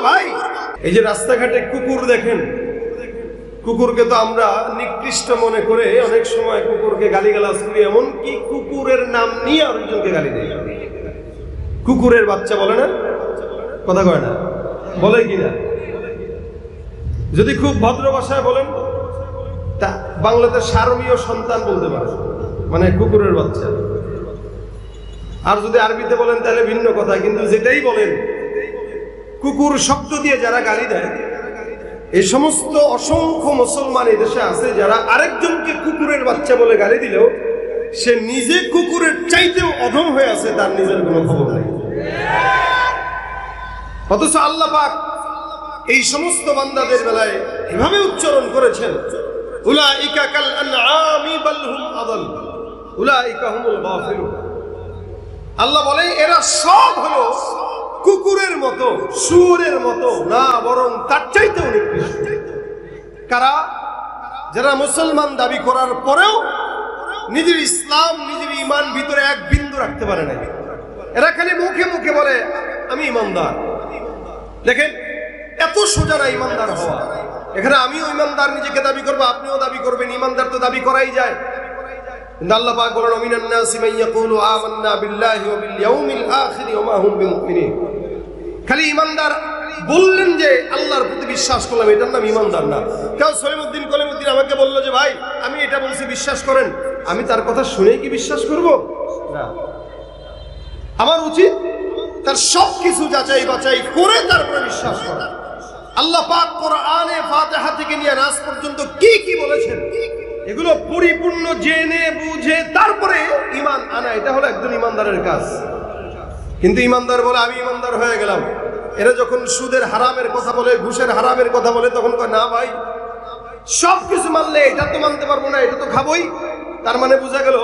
ভাই। এই যে রাস্তাঘাটে কুকুর দেখেন, কুকুরকে তো আমরা নিকৃষ্ট মনে করে অনেক সময় কুকুরকে গালিগালাজ করি, এমনকি কুকুরের নাম নিয়ে আরেকজনকে গালি দেয়। কুকুরের বাচ্চা বলে না, কথা কয় না, বলে কিনা? যদি খুব ভদ্র ভাষায় বলেন তা বাংলাতে সারমীয় সন্তান বলতে পারে, মানে কুকুরের বাচ্চা। আর যদি আরবিতে বলেন তাহলে ভিন্ন কথা, কিন্তু যেটাই বলেন কুকুর শব্দ দিয়ে যারা গালি দেয়, এই সমস্ত অসংখ্য মুসলমান এই দেশে আছে যারা আরেকজনকে কুকুরের বাচ্চা বলে গালি দিলেও সে নিজে কুকুরের চাইতেও অধম হয়ে আছে, তার নিজের কোনো খবর নেই। অথচ আল্লাহ পাক এই সমস্ত বান্দাদের বেলায় এভাবে উচ্চারণ করেছেন, উলাইকা কাল আনআমি বাল হুম আদাল উলাইকা হুমুল গাফিলুন। আল্লাহ বলে এরা সব হলো কুকুরের মতো, শুয়োরের মতো, না বরং তার চাইতেও নিকৃষ্ট। কারা? যারা মুসলমান দাবি করার পরেও নিজের ইসলাম, নিজের ঈমান ভিতরে এক বিন্দু রাখতে পারে না। এরা খালি মুখে মুখে বলে আমি ঈমানদার। দেখেন এত সোজা না ঈমানদার হওয়া। এখানে আমিও ঈমানদার নিজেকে দাবি করবো, আপনিও দাবি করবেন, ঈমানদার তো দাবি করাই যায়। কিন্তু আল্লাহ পাক বলেন মিনান নাসি মান ইয়াকুলু আমান্না বিল্লাহি ওয়া বিল ইয়াউমিল আখির ওয়া মা হুম বিমুমিনিন। খালি ঈমানদার বললেন যে আল্লাহর প্রতি বিশ্বাস করলাম, এটার নাম ঈমানদার না। কেউ সলিমউদ্দিন কলিমউদ্দিন আমাকে বলল যে ভাই আমি এটা বলছি বিশ্বাস করেন, আমি তার কথা শুনেই কি বিশ্বাস করব? না, আমার উচিত তার সবকিছু যাচাই বাছাই করে তারপরে বিশ্বাস করা। আল্লাহ পাক কোরআনে ফাতিহা থেকে নিয়ে নাস পর্যন্ত কি কি বলেছেন এগুলো পরিপূর্ণ জেনে বুঝে তারপরে ঈমান আনা, এটা হলো একজন ঈমানদারের কাজ। কিন্তু ঈমানদার বলে আমি ঈমানদার হয়ে গেলাম, এরা যখন সুদের হারামের কথা বলে, ঘুষের হারামের কথা বলে, তখন কয় না ভাই সবকিছু মানলে এটা তো মানতে পারবো না, এটা তো খাবোই। তার মানে বোঝা গেল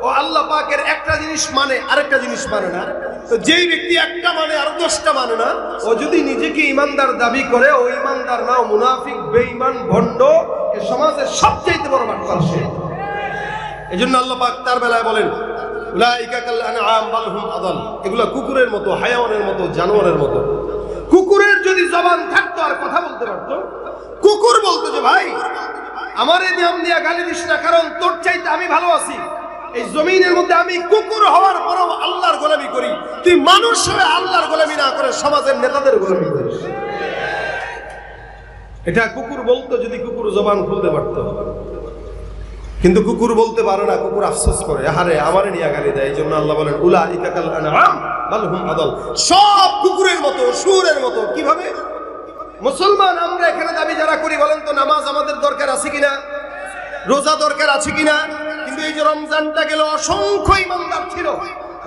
ও আল্লাহ পাকের একটা জিনিস মানে আরেকটা জিনিস মানে না। তো যেই ব্যক্তি একটা মানে আর 10টা মানে না, ও যদি নিজেকে ঈমানদার দাবি করে, ও ঈমানদার না, ও মুনাফিক, বেঈমান, ভণ্ড, এই সমাজের সবচেয়ে বড় বাটপার সে। এজন্য আল্লাহ পাক তার বেলায় বলেন উলাইকা কাল আনআম বাল হুম আদাল, এগুলা কুকুরের মতো, হায়াওয়ানের মতো, জানোয়ারের মতো। কুকুরের যদি জবান থাকতো আর কথা বলতে পারতো, কুকুর বলতো যে ভাই আমার এই নাম দিয়া গালি দিস না, কারণ তোর চাইতে আমি ভালো আছি। এই জমিনের মধ্যে আমি কুকুর হওয়ার পরেও আল্লাহর গোলামি করি, তুই মানুষ হয়ে আল্লাহর গোলামি না করে সমাজের নেতাদের গোলামি করিস। এটা কুকুর বলতো যদি কুকুর জবান খুলতে পারতো। কিন্তু কুকুর বলতে পারে না, কুকুর আফসোস করে, আহারে আমারে নিয়ে গালি দেয়। এই জন্য আল্লাহ বলেন উলাইকা কাল আনআম বাল হুম আদাল, সব কুকুরের মতো, শুয়োরের মতো। কিভাবে? মুসলমান আমরা এখানে দাবি যারা করি, বলেন তো নামাজ আমাদের দরকার আছে কিনা, রোজা দরকার আছে কিনা? কিন্তু এই যে রমজানটা গেল, অসংখ্য ঈমানদার ছিল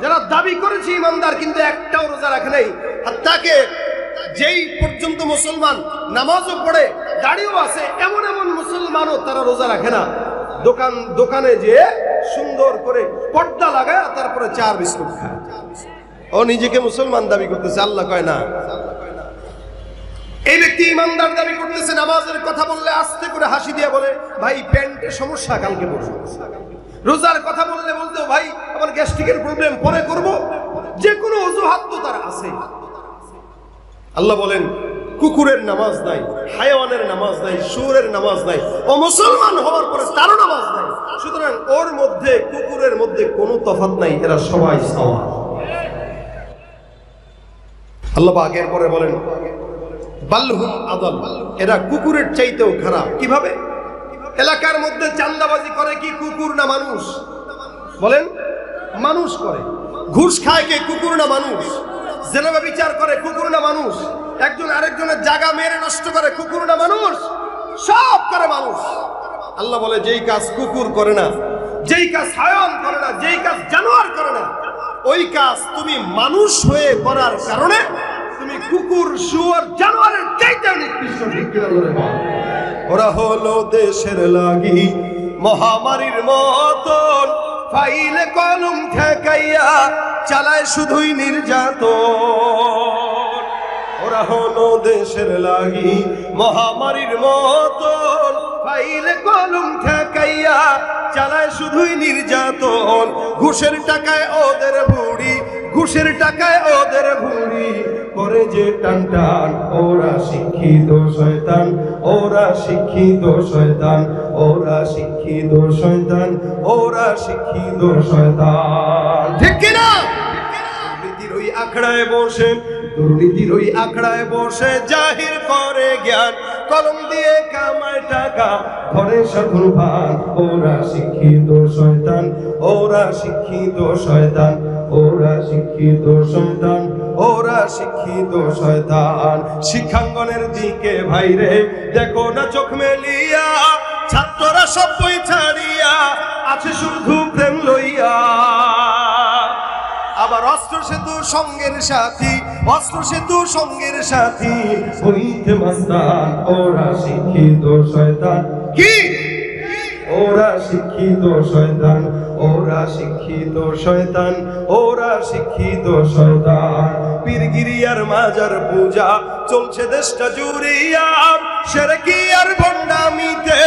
যারা দাবি করেছে ঈমানদার, কিন্তু একটাও রোজা রাখে নাই। আর তাকে যেই পর্যন্ত মুসলমান নামাজও পড়ে, দাড়িও আছে, এমন এমন মুসলমানও তারা রোজা রাখে না। দোকানে যে সুন্দর করে পর্দা লাগায় তারপরে চার বিস্কুট খায়, ও নিজেকে মুসলমান দাবি করতেছে। আল্লাহ কয় না। এই ব্যক্তি ঈমানদার দাবি করতেছে, নামাজের কথা বললে আস্তে করে হাসি দিয়ে বলে ভাই প্যান্টে সমস্যা, কালকে পড়বো। রোজার কথা বললে বলতো ভাই আমার গ্যাস্ট্রিকের প্রবলেম, পরে করব। যে কোনো অজুহাত তো তার আছে। আল্লাহ বলেন কুকুরের নামাজ নাই, হায়াওয়ানের নামাজ নাই, শুয়োরের নামাজ নাই, ও মুসলমান হওয়ার পরে তারও নামাজ নাই। সুতরাং ওর মধ্যে কুকুরের মধ্যে কোনো তফাৎ নাই, এরা সবাই সমান। আল্লাহ পাক এরপরে বলেন বাল হুম আদাল, এরা কুকুরের চাইতেও খারাপ। কিভাবে? এলাকার মধ্যে চাঁদাবাজি করে কি কুকুর না মানুষ? বলেন, মানুষ করে। ঘুষ খায় কে, কুকুর না মানুষ? জেনা বিচার করে কুকুর না মানুষ? একজন আরেকজনের জায়গা মেরে নষ্ট করে কুকুর না মানুষ? সব করে মানুষ। আল্লাহ বলে যেই কাজ কুকুর করে না, যেই কাজ হায়াওয়ান করে না, যেই কাজ জানোয়ার করে না, ওই কাজ তুমি মানুষ হয়ে করার কারণে তুমি কুকুর, শুয়োর, জানোয়ারের চাইতে নিকৃষ্ট। ওরা হলো দেশের লাগি মহামারীর মতন, ফাইলে কলম ঠেকাইয়া চালায় শুধুই নির্যাতন। ওরা হলো দেশের লাগি মহামারীর মতন, ফাইলে কলম ঠেকাইয়া চালায় শুধুই নির্যাতন। ঘুষের টাকায় ওদের বুড়ি ঘুষের টাকায় ওদের ভুঁড়ি করে যে টান টান। ওরা শিক্ষিত শয়তান, ওরা শিক্ষিত শয়তান, ওরা শিক্ষিত শয়তান, ওরা শিক্ষিত শয়তান। ঠিক কিনা? দুর্নীতির ওই আখড়ায় বসে, দুর্নীতির ওই আখড়ায় বসে জাহির করে জ্ঞান, কলম দিয়ে কামায় টাকা ধরে সকল ভান। ওরা শিক্ষিত শয়তান, ওরা শিক্ষিত শয়তান, ওরা শিক্ষিত শয়তান, ওরা শিক্ষিত শয়তান। শিক্ষাঙ্গনের দিকে ভাইরে দেখো না চোখ মেলিয়া, ছাত্ররা সব বই ছাড়িয়া আছে শুধু প্রেম লইয়া। আবার অস্ত্র সেতু সঙ্গের সাথী, অস্ত্র সেতু সঙ্গের সাথী হইতে মাস্তান। ওরা শিক্ষিত শয়তান, কি ওরা শিক্ষিত শয়তান, ওরা শিক্ষিত শয়তান, ওরা শিক্ষিত শয়তান। পীরগিরিয়ার মাজার পূজা চলছে দেশটা জুড়িয়া, শিরকি আর ভণ্ডামিতে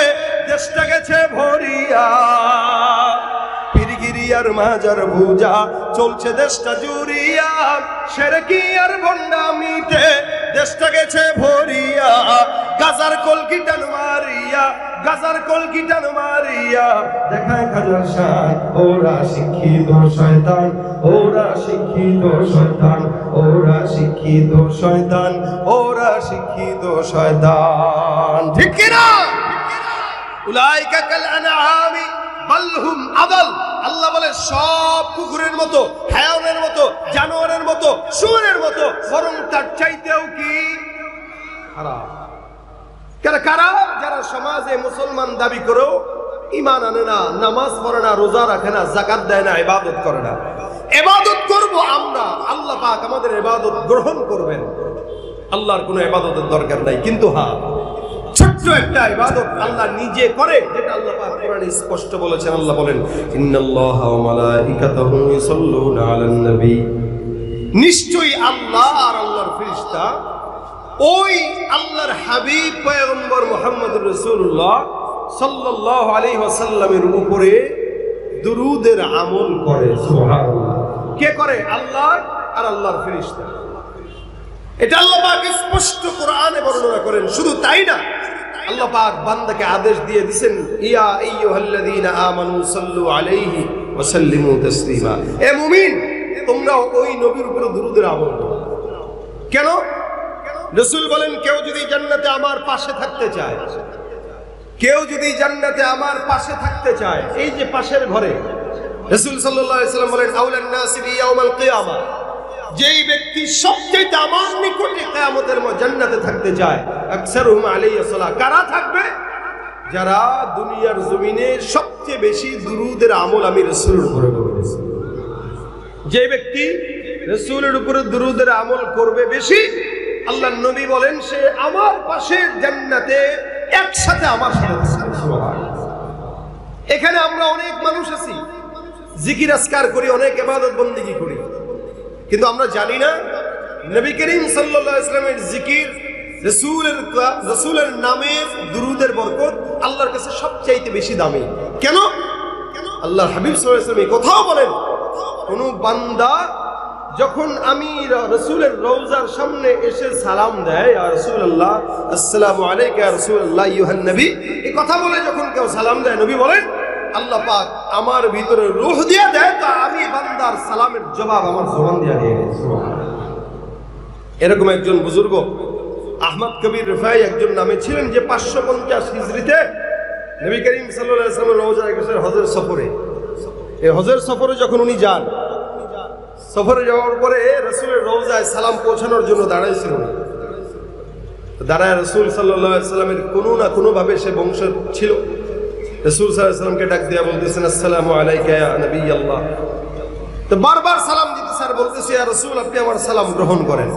দেশটা গেছে ভরিয়া। পীরগিরিয়ার মাজার পূজা চলছে দেশটা জুড়িয়া, শিরকি আর ভণ্ডামিতে দেশটা গেছে ভরিয়া। গাজার কলকিটান মারিয়া, গাজার কলকিটান মারিয়া দেখায় খাজার শান। ওরা শিক্ষিত শয়তান, ওরা শিক্ষিত শয়তান, ওরা শিক্ষিত শয়তান, ওরা শিক্ষিত শয়তান। ঠিক কিনা? উলাইকা কাল আনআমি বাল হুম আদাল। আল্লাহ বলে সব কুকুরের মতো, হায়ানের মতো, জানোয়ারের মতো, শুয়োরের মতো, বরং তার চাইতেও কি খারাপ। কারা? যারা সমাজে মুসলমান দাবি করেও ঈমান আনে না, নামাজ পড়ে না, রোজা রাখে না, যাকাত দেয় না, ইবাদত করে না। ইবাদত করব আমরা, আল্লাহ পাক আমাদের ইবাদত গ্রহণ করবেন। আল্লাহর কোনো ইবাদতের দরকার নাই, কিন্তু হ্যাঁ ছোট্ট একটা ইবাদত আল্লাহ নিজে করে, যেটা আল্লাহ পাক কোরআনে স্পষ্ট বলেছেন। আল্লাহ বলেন ইন্নাল্লাহা ওয়া মালাইকাতাহু ইউসাল্লুনা আলান নবী। নিশ্চয়ই আল্লাহ আর আল্লাহর ফেরেশতা ওই আল্লাহর হাবিব পয়গম্বর মুহাম্মদুর রাসূলুল্লাহ সাল্লাল্লাহু আলাইহি ওয়াসাল্লামের উপরে দুরূদের আমল করে। সুবহানাল্লাহ। কে করে? আল্লাহ আর আল্লাহর ফেরেশতা। এটা আল্লাহ পাক স্পষ্ট কোরআনে বর্ণনা করেন। শুধু তাই না, আল্লাহ পাক বান্দাকে আদেশ দিয়ে দিবেন, ইয়া আইয়ুহাল্লাযীনা আমানু সাল্লু আলাইহি ওয়া সাল্লিমু তাসলিমা। এ মুমিন, তোমরা ওই নবীর উপরে দুরূদের আমল করো। কেন? রাসূল বলেন, কেউ যদি জান্নাতে আমার পাশে থাকতে চায়, কেউ যদি জান্নাতে আমার পাশে থাকতে চায়, এই যে পাশের ঘরে, রাসূল সাল্লাল্লাহু আলাইহি ওয়াসাল্লাম বলেন আউলান নাসি বিয়াউমাল কিয়ামা, যেই ব্যক্তি সবচেয়ে আমার নিকটে কিয়ামতের জান্নাতে থাকতে চায়, আকসারুহুম আলাইহিস সালাহ। কারা থাকবে? যারা দুনিয়ার জমিনে সবচেয়ে বেশি দুরূদের আমল আমি রাসূলের উপরে করেছি। যে ব্যক্তি রাসূলের উপরে দুরূদের আমল করবে বেশি, আল্লাহর নবী বলেন সে আমার পাশে জান্নাতে একসাথে আমার সাথে থাকবে। সুবহানাল্লাহ। এখানে আমরা অনেক মানুষ আছি, জিকির আজকার করি, অনেক ইবাদত বন্দেগী করি, কিন্তু আমরা জানি না নবী করিম সাল্লাল্লাহু আলাইহি ওয়াসাল্লামের জিকির, রাসূলের নামের দুরূদের বরকত আল্লাহর কাছে সবচাইতে বেশি দামি। কেন? আল্লাহর হাবিব সাল্লাল্লাহু আলাইহি ওয়াসাল্লাম এই কথাও বলেন, কোন বান্দা যখন আমি রাসূলের রওজার সামনে এসে সালাম দেয়, ইয়া রাসূলুল্লাহ আসসালামু আলাইকা ইয়া রাসূলুল্লাহ আইয়ুহান নবী, এই কথা বলে যখন কেউ সালাম দেয়, নবী বলেন আল্লাহ পাক আমার ভিতরে রূহ দিয়ে দেয়, তো আমি বান্দার সালামের জবাব আমার জবান দিয়ে দিয়ে দেই। সুবহানাল্লাহ। এরকম একজন বুজুর্গ আহমদ কবির রিফাই একজন নামে ছিলেন, যে 550 হিজরিতে নবী করিম সাল্লাল্লাহু আলাইহি ওয়াসাল্লাম রওজা গেছেন হজের সফরে। এই হজের সফরে যখন উনি যান, সফরে যাওয়ার পরে রাসূলের রওজায় সালাম পৌঁছানোর জন্য দাঁড়াইছিলেন। দাঁড়ায় রাসূল সাল্লাল্লাহু আলাইহি ওয়াসাল্লামের কোনো না কোনো ভাবে সে বংশ ছিল। রাসূল সাল্লাল্লাহু আলাইহি ওয়াসাল্লামকে ডাক দিয়া বলতেছেন, আসসালামু আলাইকা ইয়া নবী আল্লাহ। তো বারবার সালাম দিতে স্যার বলতেছে, ইয়া রাসূল আপনি আমার সালাম গ্রহণ করেন।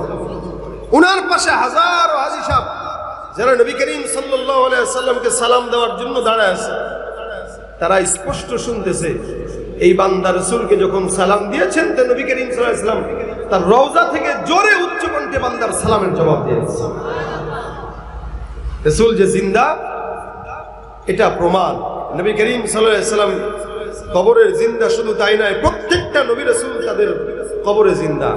উনার পাশে হাজারো হাজী সাহেব যারা নবী করিম সাল্লাল্লাহু আলাইহি ওয়াসাল্লামকে সালাম দেওয়ার জন্য দাঁড়ায় আছে, তারা স্পষ্ট শুনতেছে এই বান্দা রাসূলকে যখন সালাম দিয়েছেন, তো নবী করিম সাল্লাল্লাহু আলাইহি ওয়াসাল্লাম তার রওজা থেকে জোরে উচ্চ কণ্ঠে বান্দার সালামের জবাব দিয়েছে। রাসূল যে জিন্দা, এটা প্রমাণ। নবী করিম সাল্লাল্লাহু আলাইহি ওয়াসাল্লাম কবরের জিন্দা শুধু তাই নয়, প্রত্যেকটা নবী রাসূল তাদের কবরে জিন্দা।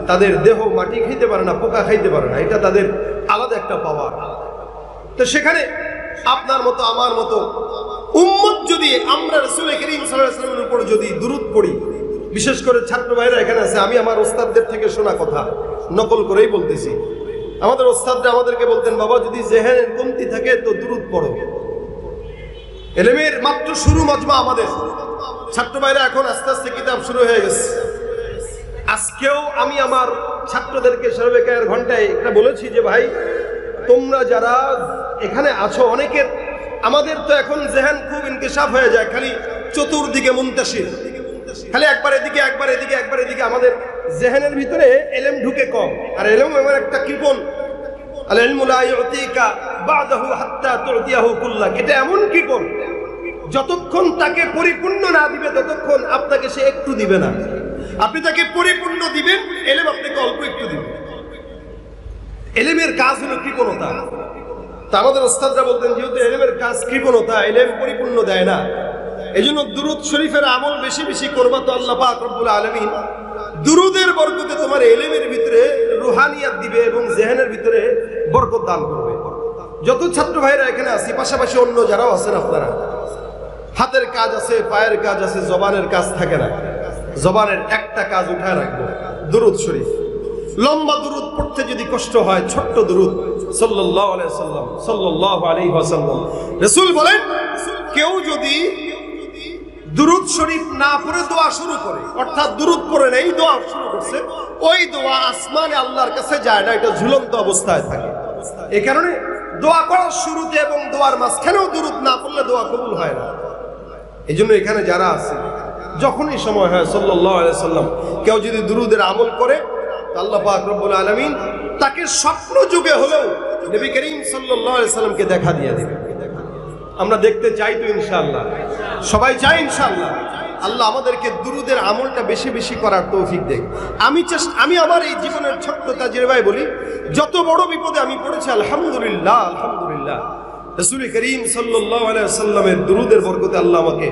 তাদের দেহ মাটি খাইতে পারে না, পোকা খাইতে পারে না, এটা তাদের আলাদা একটা পাওয়ার। তো সেখানে আপনার মতো আমার মতো উম্মত যদি আমরা রাসূল করিম সাল্লাল্লাহু আলাইহি ওয়াসাল্লামের উপর যদি দুরূদ পড়ি, বিশেষ করে ছাত্র ভাইরা এখানে আছে, আমি আমার ওস্তাদদের থেকে শোনা কথা নকল করেই বলতেছি। আমাদের ওস্তাদরা আমাদেরকে বলতেন, বাবা যদি জেহেনের কমতি থাকে তো দুরূদ পড়ো। ইলমের মাত্র শুরু মজমা আমাদের ছাত্র ভাইরা, এখন আস্তে আস্তে কিতাব শুরু হয়ে গেছে। আজকেও আমি আমার ছাত্রদেরকে সর্বেকায়ের ঘন্টায় এটা বলেছি যে ভাই, তোমরা যারা এখানে আছো, অনেকের আমাদের তো এখন জেহেন খুব ইনকিশাফ হয়ে যায়, খালি চতুর্দিকে মুনতাশির, খালি একবার এদিকে একবার এদিকে একবার এদিকে। আমাদের জেহেনের ভিতরে ইলম ঢুকে কম। আর ইলম এমন একটা কৃপণ, আল ইলমু লা ইউতিকা বাদাহু হাত্তা তুতিয়াহু কুল্লাক, এটা এমন কৃপণ, যতক্ষণ তাকে পরিপূর্ণ না দিবে ততক্ষণ আপনাকে সে একটু দিবে না। আপনি তাকে পরিপূর্ণ দিবেন, ইলম আপনাকে অল্প একটু দিবে। ইলমের কাজ হলো কৃপণতা। তা আমাদের ওস্তাদরা বলতেন, যেহেতু ইলমের কাজ কৃপণতা, ইলম পরিপূর্ণ দেয় না, এজন্য দুরূদ শরীফের আমল বেশি বেশি করবা, তো আল্লাহ পাক রব্বুল আলামিন দুরূদের বরকতে তোমার ইলমের ভিতরে রুহানিয়াত দিবে এবং জেহেনের ভিতরে বরকত দান করবে। যত ছাত্র ভাইরা এখানে আছি, পাশাপাশি অন্য যারাও আছেন, আপনারা হাতের কাজ আছে, পায়ের কাজ আছে, জবানের কাজ থাকে না। জবানের একটা কাজ উঠায় রাখবো, দুরূদ শরীফ। লম্বা দুরূদ পড়তে যদি কষ্ট হয়, ছোট্ট দুরূদ সাল্লাল্লাহু আলাইহি ওয়াসাল্লাম, সাল্লাল্লাহু আলাইহি ওয়াসাল্লাম। রাসূল বলেন, কেউ যদি দুরূদ শরীফ না পড়ে দোয়া শুরু করে, অর্থাৎ দুরূদ পড়ে নেই, দোয়া শুরু করছে, ওই দোয়া আসমানে আল্লাহর কাছে যায় না, এটা ঝুলন্ত অবস্থায় থাকে। এই কারণে দোয়া করার শুরুতে এবং দোয়ার মাঝখানেও দুরূদ না পড়লে দোয়া কবুল হয় না। এই জন্য এখানে যারা আছে, যখনই সময় হয় সাল্লাল্লাহু আলাইহি ওয়াসাল্লাম, কেউ যদি দুরূদের আমল করে, আল্লাহ পাক রব্বুল আলামিন তাকে স্বপ্ন যুগে হলেও নবী করিম সাল্লাল্লাহু আলাইহি ওয়াসাল্লামকে দেখা দিয়ে দেবে। আমরা দেখতে চাই তো ইনশাআল্লাহ, সবাই চাই ইনশাআল্লাহ। আল্লাহ আমাদেরকে দুরূদের আমলটা বেশি বেশি করার তৌফিক দেয়। আমি আমার এই জীবনের ছোট্ট তাজরিবায় বলি, যত বড় বিপদে আমি পড়েছি, আলহামদুলিল্লাহ আলহামদুলিল্লাহ, রাসূল করিম সাল্লাল্লাহু আলাইহি ওয়াসাল্লামের দুরূদের বরকতে আল্লাহ আমাকে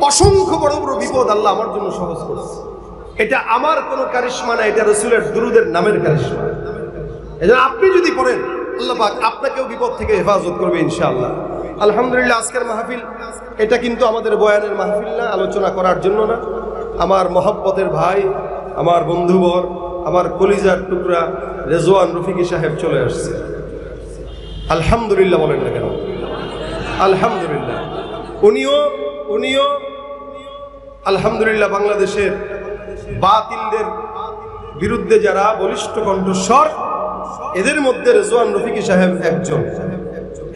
অসংখ্য বড় বড় বিপদ আল্লাহ আমার জন্য সহজ করেছে। এটা আমার কোনো কারিশমা না, এটা রাসূলের দুরূদের নামের কারিশমা। এজন্য আপনি যদি পড়েন, আল্লাহ পাক আপনাকেও বিপদ থেকে হেফাজত করবে ইনশাআল্লাহ। আলহামদুলিল্লাহ, আজকের মাহফিল এটা কিন্তু আমাদের বয়ানের মাহফিল না, আলোচনা করার জন্য না। আমার মহব্বতের ভাই, আমার বন্ধুবর, আমার কলিজার টুকরা রেজওয়ান রফিকি সাহেব চলে আসছে। আলহামদুলিল্লাহ বলেন না কেন? আলহামদুলিল্লাহ। উনিও আলহামদুলিল্লাহ বাংলাদেশের বাতিলদের বিরুদ্ধে যারা বলিষ্ঠ কণ্ঠস্বর, এদের মধ্যে রেজওয়ান রফিকি সাহেব একজন।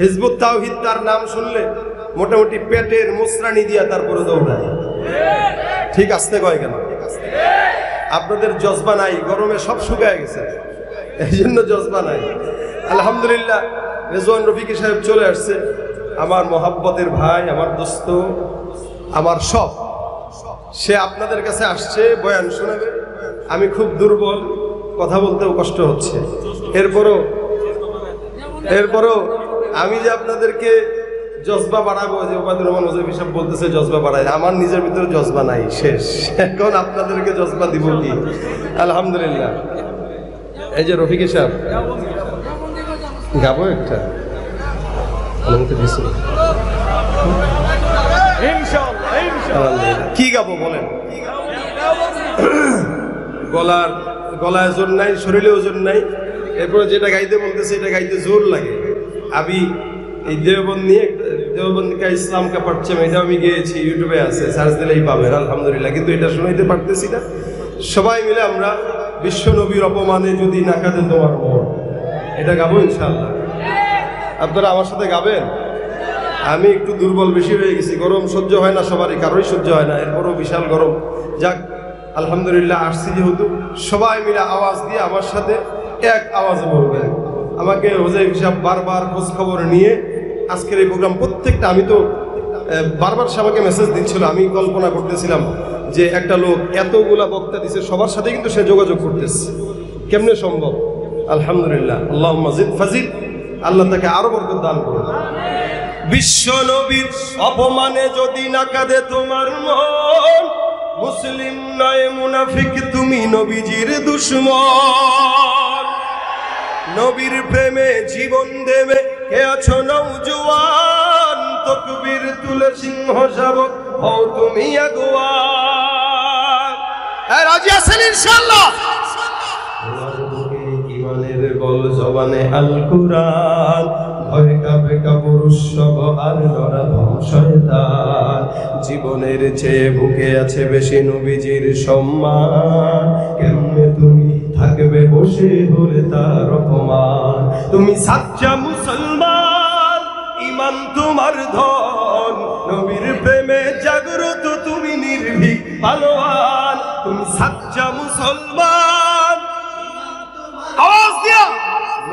হিজবুত তাওহীদ তার নাম শুনলে মোটামুটি পেটের মোসরানি দিয়া তারপরে দৌড়ায়। ঠিক আসতে কয় কেন? আপনাদের জজবা নাই, গরমে সব শুকায় গেছে, এই জন্য জজবা নাই। আলহামদুলিল্লাহ, রেজওয়ান রফিকি সাহেব চলে আসছে, আমার মহাব্বতের ভাই, আমার দোস্ত, আমার সব। সে আপনাদের কাছে আসছে, বয়ান শোনাবে। আমি খুব দুর্বল, কথা বলতেও কষ্ট হচ্ছে। এরপরও আমি যে আপনাদেরকে জজবা বাড়াবো, যে ওবায়দুর রহমান ওজেফি সাহেব বলতেছে জজবা বাড়ায়, আমার নিজের ভিতরে জজবা নাই, শেষ। এখন আপনাদেরকে জজবা দিব কি? আলহামদুলিল্লাহ। এই যে রফিকি সাহেব গাবো একটা, কি গাবো বলেন? গলায় জোর নাই, শরীরে ওজন নাই, এরপরে যেটা গাইতে বলতেছে এটা গাইতে জোর লাগে। আমি এই দেওবন্দ কা ইসলাম কা পারচম, এটা আমি গিয়েছি, ইউটিউবে আছে, সার্চ দিলেই পাবেন। আলহামদুলিল্লাহ, কিন্তু এটা শোনাইতে পারতেছি না। সবাই মিলে আমরা বিশ্ব নবীর অপমানে যদি না কাঁদে তোমার মন, এটা গাবো ইনশাআল্লাহ। আপনারা আমার সাথে গাবেন। আমি একটু দুর্বল বেশি হয়ে গেছি, গরম সহ্য হয় না সবারই, কারোই সহ্য হয় না, এরপরও বিশাল গরম। যাক আলহামদুলিল্লাহ, আসছি যেহেতু, সবাই মিলে আওয়াজ দিয়ে আমার সাথে এক আওয়াজে বলবেন। আমাকে হুজাইফা সাহেব বারবার খোঁজ খবর নিয়ে আজকের এই প্রোগ্রাম প্রত্যেকটা, আমি তো বারবার সবাইকে মেসেজ দিচ্ছিল, আমি কল্পনা করতেছিলাম যে একটা লোক এতগুলা বক্তা দিছে, সবার সাথে কিন্তু সে যোগাযোগ করতেছে, কেমনে সম্ভব? আলহামদুলিল্লাহ, আল্লাহুম্মা জিদ ফাজিল, আল্লাহ তাকে আরো বরকত দান করুন। বিশ্ব নবীর অপমানে যদি না কাঁদে তোমার মন, মুসলিম নয় মুনাফিক, তুমি নবীজির দুশমন। নবীর প্রেমে জীবন দেবে কে আছো নওজোয়ান, তাকবীর তুলে সিংহ শাবক হও তুমি আগুয়ান। রাজি আছেন ইনশাআল্লাহ? ইমানের বল জবানে আল কুরআন, ভয় কাঁপে কাপুরুষ সব আর নরাধম শয়তান। জীবনের চেয়ে বুকে আছে বেশি নবীজির সম্মান, কেমনে তুমি থাকবে বসে হলে তার অপমান। তুমি সাচ্চা মুসলমান, ইমান তোমার ধন, নবীর প্রেমে জাগ্রত তুমি নির্ভীক পালোয়ান। তুমি সাচ্চা মুসলমান, আওয়াজ দিয়া,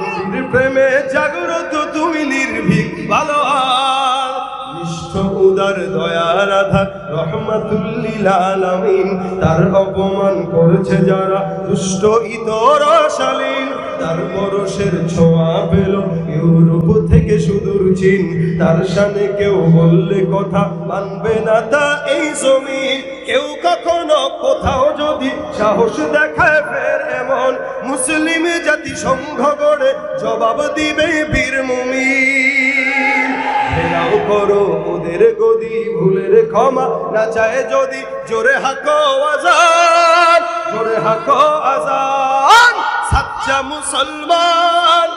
নবীর প্রেমে জাগ্রত তুমি নির্ভীক পালোয়ান। নিষ্ঠ উদার দয়ার আধার রহমাতুল লিল আলামিন, তার অপমান করেছে যারা দুষ্ট ইতর শালীন। তার পরশের ছোঁয়া পেল ইউরোপ থেকে সুদূর চীন, তার শানে কেউ বললে কথা মানবে না তা এই জমিন। কেউ কখনো কোথাও যদি সাহস দেখায় ফের এমন, মুসলিম জাতি সংঘ গড়ে জবাব দিবে বীর মুমিন। ঘেরাও করো ওদের গদি, ভুলের ক্ষমা না চায় যদি, জোরে হাকো আজান, জোরে হাকো আজান। সাচ্চা মুসলমান,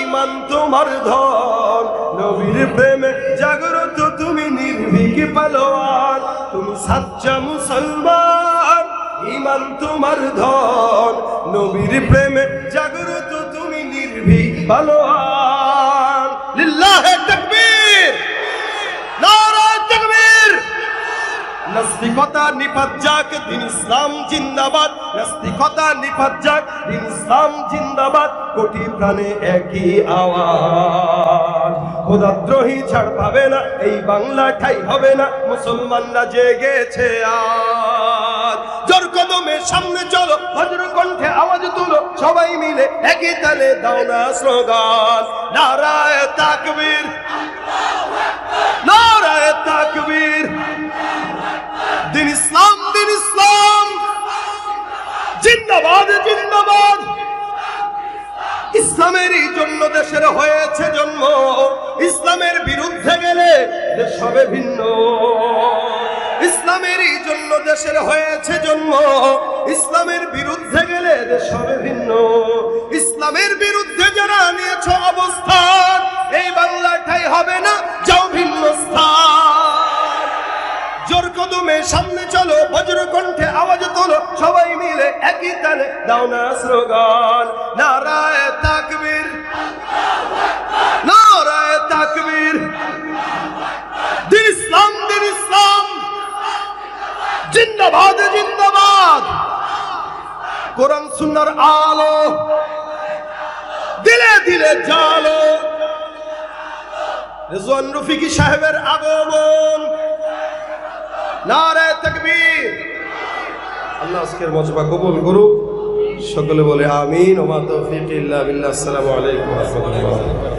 ইমান তোমার ধন, নবীর প্রেমে জাগ্রত তুমি নির্ভীক পালোয়ান। তুমি সাচ্চা মুসলমান, ইমান তোমার ধন, নবীর প্রেমে জাগ্রত তুমি নির্ভীক পালোয়ান। লিল্লাহে তাকবীর, নারায়ে তাকবীর। নাস্তিকতা নিপাত যাক, দিন ইসলাম জিন্দাবাদ। নাস্তিকতা নিপাত যাক, দিন ইসলাম জিন্দাবাদ। কোটি প্রাণে একই আওয়াজ, খোদাদ্রোহী ছাড় পাবে না, এই বাংলা ঠাই হবে না। মুসলমানরা জেগেছে আজ, জোর কদমে সামনে চলো, বজ্র কণ্ঠে আওয়াজ তুলো, সবাই মিলে একই তালে দাও না স্লোগান। নারায়ে তাকবীর, নারায়ে তাকবীর। দিন ইসলাম, দিন ইসলাম জিন্দাবাদ, জিন্দাবাদ। ইসলামেরই জন্য দেশের হয়েছে জন্ম, ইসলামের বিরুদ্ধে গেলে দেশ হবে ভিন্ন। ইসলামেরই জন্য দেশের হয়েছে জন্ম, ইসলামের বিরুদ্ধে গেলে দেশ হবে ভিন্ন। ইসলামের বিরুদ্ধে যারা নিয়েছ অবস্থান, এই বাংলাটাই হবে না, যাও ভিন্ন স্থান। জোর কদমে সামনে চলো, বজ্র কণ্ঠে আওয়াজ তোলো, সবাই মিলে একই তালে দাও না স্লোগান। নারায়ে তাকবীর, নারায়ে তাকবীর। দিন ইসলাম, দিন ইসলাম জিন্দাবাদ, জিন্দাবাদ। কোরআন সুন্নাহর আলো দিলে দিলে জালো, রিজওয়ান রফিকি সাহেবের আগমন। নারায়ে তাকবীর। আল্লাহ আজকের মজমা কবুল করুক, সকলে বলে আমিন। ওয়া মা তাওফীক ইল্লা বিল্লাহ। আসসালামু আলাইকুম ওয়া রাহমাতুল্লাহ।